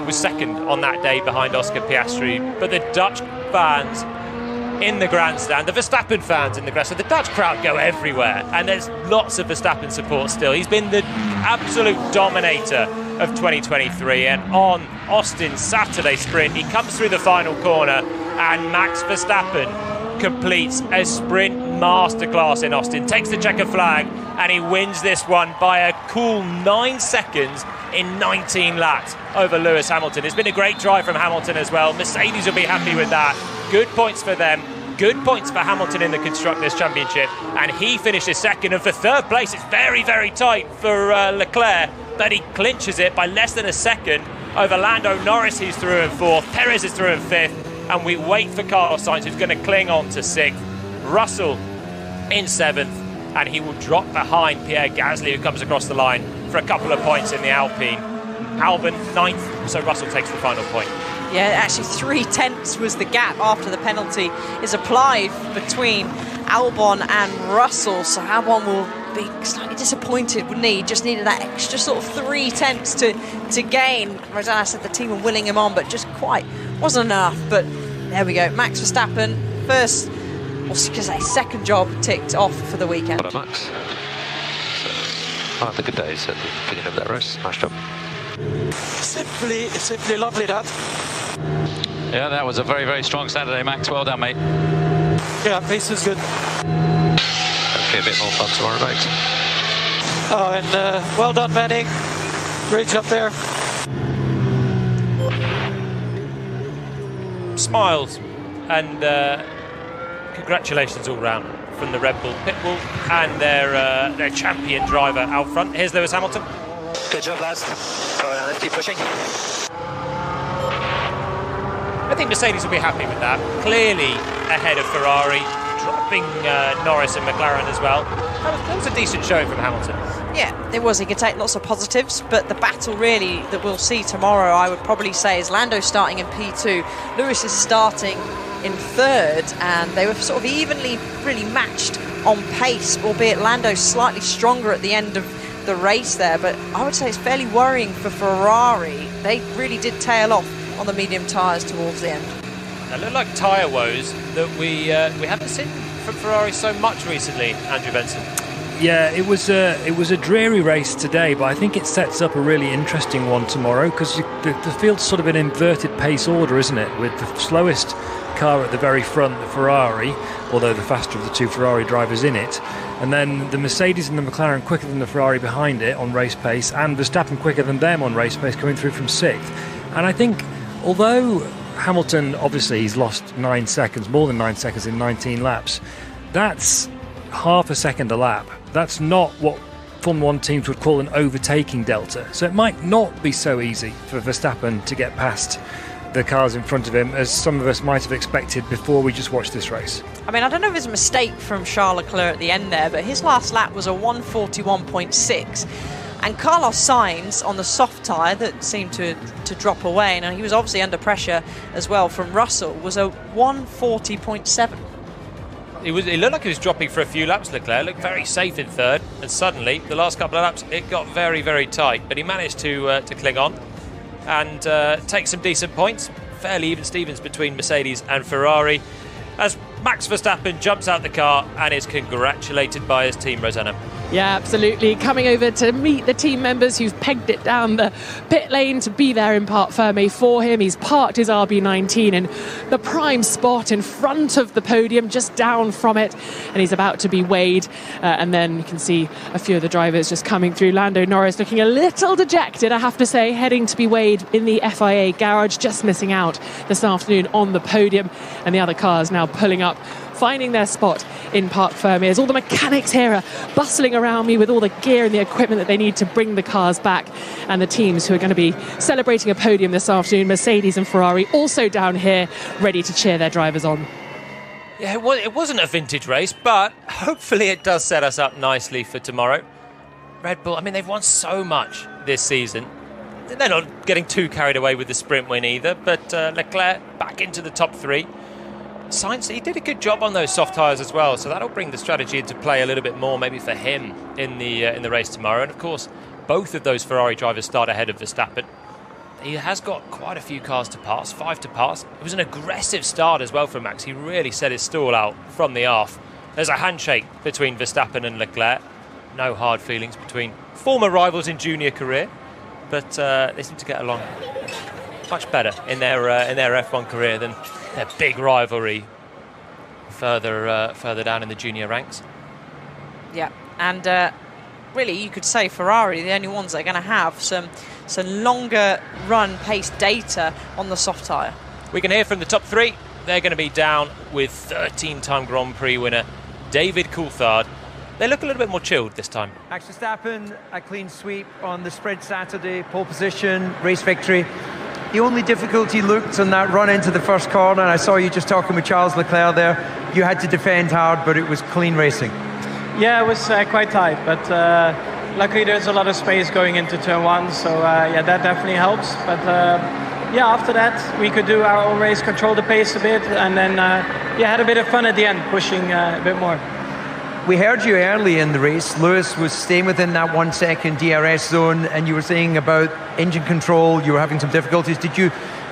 was second on that day behind Oscar Piastri. But the Dutch fans in the grandstand, the Verstappen fans in the grandstand, the Dutch crowd go everywhere, and there's lots of Verstappen support still. He's been the absolute dominator of 2023, and on Austin's Saturday sprint, he comes through the final corner, and Max Verstappen completes a sprint masterclass in Austin, takes the checker flag, and he wins this one by a cool 9 seconds in 19 laps over Lewis Hamilton. It's been a great drive from Hamilton as well. Mercedes will be happy with that. Good points for them. Good points for Hamilton in the Constructors' Championship. And he finishes second. And for third place, it's very, very tight for Leclerc. But he clinches it by less than a second over Lando Norris, who's through in fourth. Perez is through in fifth. And we wait for Carlos Sainz, who's going to cling on to sixth. Russell in seventh. And he will drop behind Pierre Gasly, who comes across the line for a couple of points in the Alpine. Albon ninth, so Russell takes the final point. Yeah, actually 3/10 was the gap after the penalty is applied between Albon and Russell. So Albon will be slightly disappointed, wouldn't he? He just needed that extra sort of 3/10 to gain. Rosanna said the team were willing him on, but just quite wasn't enough. But there we go. Max Verstappen, first, or should I say, second job ticked off for the weekend. Well done, Max. So, the good days at the beginning of that race. Nice job. Simply lovely, that. Yeah, that was a very, very strong Saturday, Max. Well done, mate. Yeah, pace is good. Hopefully a bit more fun tomorrow, Max. Oh, and well done, Manning. Great job there. Smiles and congratulations all round from the Red Bull Pitbull and their champion driver out front. Here's Lewis Hamilton. Good job, lads. Let's keep pushing. I think Mercedes will be happy with that. Clearly ahead of Ferrari, dropping Norris and McLaren as well. That was a decent showing from Hamilton. Yeah, it was. He could take lots of positives, but the battle really that we'll see tomorrow, I would probably say, is Lando starting in P2. Lewis is starting in third, and they were sort of evenly really matched on pace, albeit Lando slightly stronger at the end of the race there. But I would say it's fairly worrying for Ferrari. They really did tail off on the medium tyres towards the end. They look like tyre woes that we haven't seen from Ferrari so much recently, Andrew Benson. Yeah, it was a dreary race today, but I think it sets up a really interesting one tomorrow because the field's sort of an inverted pace order, isn't it? With the slowest car at the very front, the Ferrari, although the faster of the two Ferrari drivers in it, and then the Mercedes and the McLaren quicker than the Ferrari behind it on race pace, and Verstappen quicker than them on race pace coming through from sixth. And I think, although Hamilton, obviously he's lost 9 seconds, more than 9 seconds in 19 laps, that's half a second a lap. That's not what Formula 1 teams would call an overtaking delta. So it might not be so easy for Verstappen to get past the cars in front of him as some of us might have expected before we just watched this race. I mean, I don't know if it's a mistake from Charles Leclerc at the end there, but his last lap was a 1:41.6. And Carlos Sainz on the soft tyre that seemed to drop away, and he was obviously under pressure as well from Russell, was a 1:40.7. It looked like he was dropping for a few laps, Leclerc. Looked very safe in third, and suddenly, the last couple of laps, it got very, very tight. But he managed to cling on and take some decent points. Fairly even Stevens between Mercedes and Ferrari, as Max Verstappen jumps out the car and is congratulated by his team, Rosanna. Yeah, absolutely. Coming over to meet the team members who've pegged it down the pit lane to be there in Parc Fermé for him. He's parked his RB19 in the prime spot in front of the podium, just down from it, and he's about to be weighed. And then you can see a few of the drivers just coming through. Lando Norris looking a little dejected, I have to say, heading to be weighed in the FIA garage, just missing out this afternoon on the podium. And the other cars now pulling up, finding their spot in Parc Fermé, as all the mechanics here are bustling around me with all the gear and the equipment that they need to bring the cars back. And the teams who are going to be celebrating a podium this afternoon, Mercedes and Ferrari, also down here ready to cheer their drivers on. Yeah, it wasn't a vintage race, but hopefully it does set us up nicely for tomorrow. Red Bull, I mean, they've won so much this season. They're not getting too carried away with the sprint win either, but Leclerc back into the top 3. Sainz, he did a good job on those soft tyres as well, so that'll bring the strategy into play a little bit more maybe for him in the race tomorrow. And of course, both of those Ferrari drivers start ahead of Verstappen. He has got quite a few cars to pass, 5 to pass. It was an aggressive start as well for Max. He really set his stall out from the off. There's a handshake between Verstappen and Leclerc. No hard feelings between former rivals in junior career, but they seem to get along much better in their F1 career than their big rivalry further down in the junior ranks. Yeah, and really you could say Ferrari, the only ones that are going to have some longer run pace data on the soft tyre. We can hear from the top 3. They're going to be down with 13-time Grand Prix winner David Coulthard. They look a little bit more chilled this time. Max Verstappen, a clean sweep on the sprint Saturday, pole position, race victory. The only difficulty looked on that run into the first corner, and I saw you just talking with Charles Leclerc there. You had to defend hard, but it was clean racing. Yeah, it was quite tight, but luckily there's a lot of space going into turn 1, so yeah, that definitely helps. But yeah, after that we could do our own race, control the pace a bit, and then yeah, had a bit of fun at the end, pushing a bit more. We heard you early in the race. Lewis was staying within that 1 second DRS zone, and you were saying about engine control, you were having some difficulties.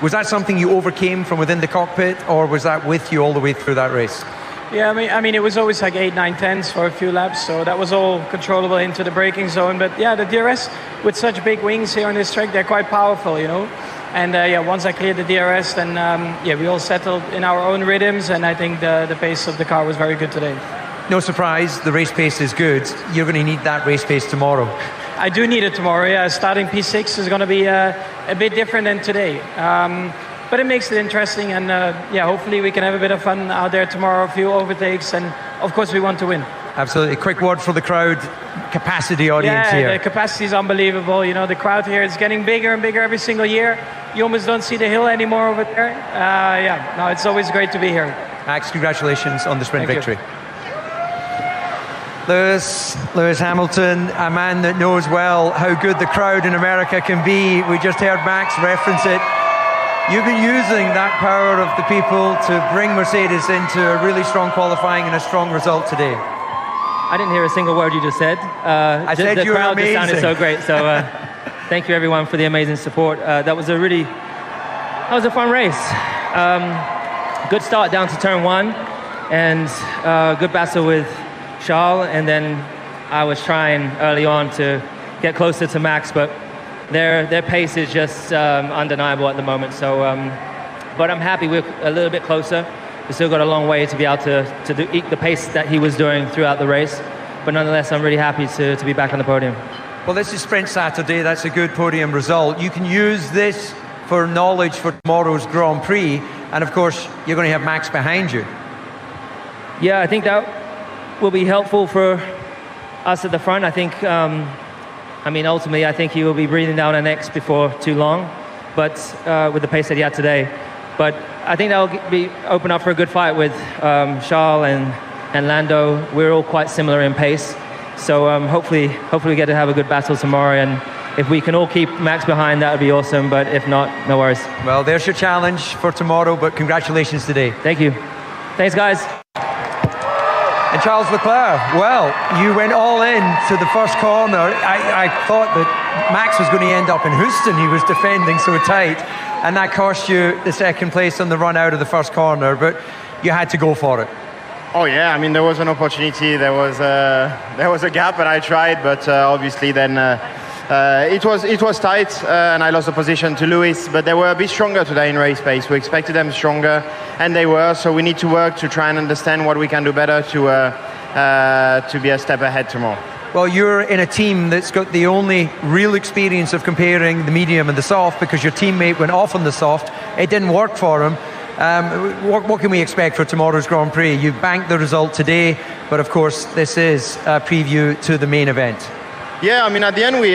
Was that something you overcame from within the cockpit, or was that with you all the way through that race? Yeah, I mean, it was always like 8, 9, 10s for a few laps, so that was all controllable into the braking zone. But yeah, the DRS with such big wings here on this track, they're quite powerful, you know. And yeah, once I cleared the DRS, then yeah, we all settled in our own rhythms, and I think the pace of the car was very good today. No surprise, the race pace is good. You're going to need that race pace tomorrow. I do need it tomorrow, yeah. Starting P6 is going to be a bit different than today. But it makes it interesting, and yeah, hopefully we can have a bit of fun out there tomorrow, a few overtakes, and of course we want to win. Absolutely. Quick word for the crowd, capacity audience here. Yeah, the capacity is unbelievable. You know, the crowd here is getting bigger and bigger every single year. You almost don't see the hill anymore over there. Yeah, no, it's always great to be here. Max, congratulations on the sprint victory. Lewis Hamilton, a man that knows well how good the crowd in America can be. We just heard Max reference it. You've been using that power of the people to bring Mercedes into a really strong qualifying and a strong result today. I didn't hear a single word you just said. I said you were amazing. The crowd just sounded so great. So thank you everyone for the amazing support. That was a fun race. Good start down to turn 1, and good battle with Charles, and then I was trying early on to get closer to Max, but their pace is just undeniable at the moment. So, but I'm happy we're a little bit closer. We still got a long way to be able to eke the pace that he was doing throughout the race. But nonetheless, I'm really happy to be back on the podium. Well, this is Sprint Saturday. That's a good podium result. You can use this for knowledge for tomorrow's Grand Prix, and of course, you're going to have Max behind you. Yeah, I think that will be helpful for us at the front. I think, I mean, ultimately, I think he will be breathing down our necks before too long, but with the pace that he had today. But I think that will open up for a good fight with Charles and Lando. We're all quite similar in pace, so hopefully we get to have a good battle tomorrow. And if we can all keep Max behind, that would be awesome. But if not, no worries. Well, there's your challenge for tomorrow. But congratulations today. Thank you. Thanks, guys. And Charles Leclerc, well, you went all in to the first corner. I thought that Max was going to end up in Houston. He was defending so tight, and that cost you the second place on the run out of the first corner, but you had to go for it. Oh yeah, I mean, there was an opportunity, there was a gap, and I tried, but obviously then it was tight, and I lost the position to Lewis, but they were a bit stronger today in race pace. We expected them stronger, and they were, so we need to work to try and understand what we can do better to be a step ahead tomorrow. Well, you're in a team that's got the only real experience of comparing the medium and the soft, because your teammate went off on the soft. It didn't work for him. What can we expect for tomorrow's Grand Prix? You banked the result today, but of course this is a preview to the main event. Yeah, I mean, at the end, we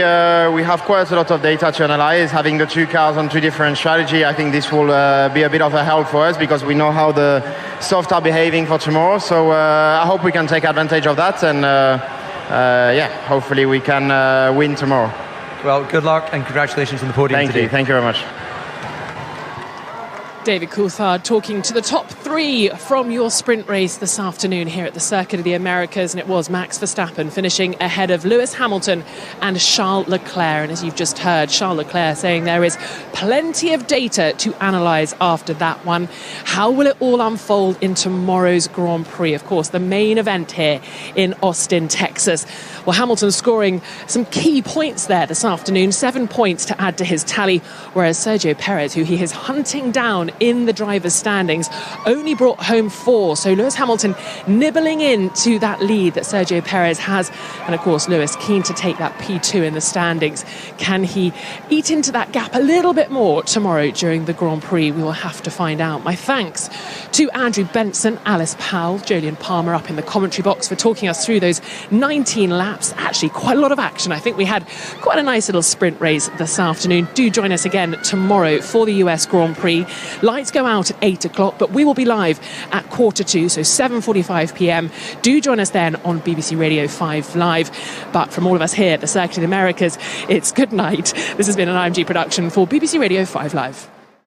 have quite a lot of data to analyze. Having the two cars on two different strategy, I think this will be a bit of a help for us because we know how the softs are behaving for tomorrow. So I hope we can take advantage of that, and hopefully we can win tomorrow. Well, good luck and congratulations on the podium today. Thank you very much. David Coulthard talking to the top three from your sprint race this afternoon here at the Circuit of the Americas, and it was Max Verstappen finishing ahead of Lewis Hamilton and Charles Leclerc. And as you've just heard, Charles Leclerc saying there is plenty of data to analyse after that one. How will it all unfold in tomorrow's Grand Prix? Of course, the main event here in Austin, Texas. Well, Hamilton scoring some key points there this afternoon, 7 points to add to his tally, whereas Sergio Perez, who he is hunting down in the drivers' standings, only brought home 4. So Lewis Hamilton nibbling into that lead that Sergio Perez has. And of course, Lewis keen to take that P2 in the standings. Can he eat into that gap a little bit more tomorrow during the Grand Prix? We will have to find out. My thanks to Andrew Benson, Alice Powell, Jolyon Palmer up in the commentary box for talking us through those 19 laps. Actually, quite a lot of action. I think we had quite a nice little sprint race this afternoon. Do join us again tomorrow for the US Grand Prix. Lights go out at 8 o'clock, but we will be live at 1:45, so 7:45 p.m. Do join us then on BBC Radio 5 Live. But from all of us here at the Circuit of the Americas, it's good night. This has been an IMG production for BBC Radio 5 Live.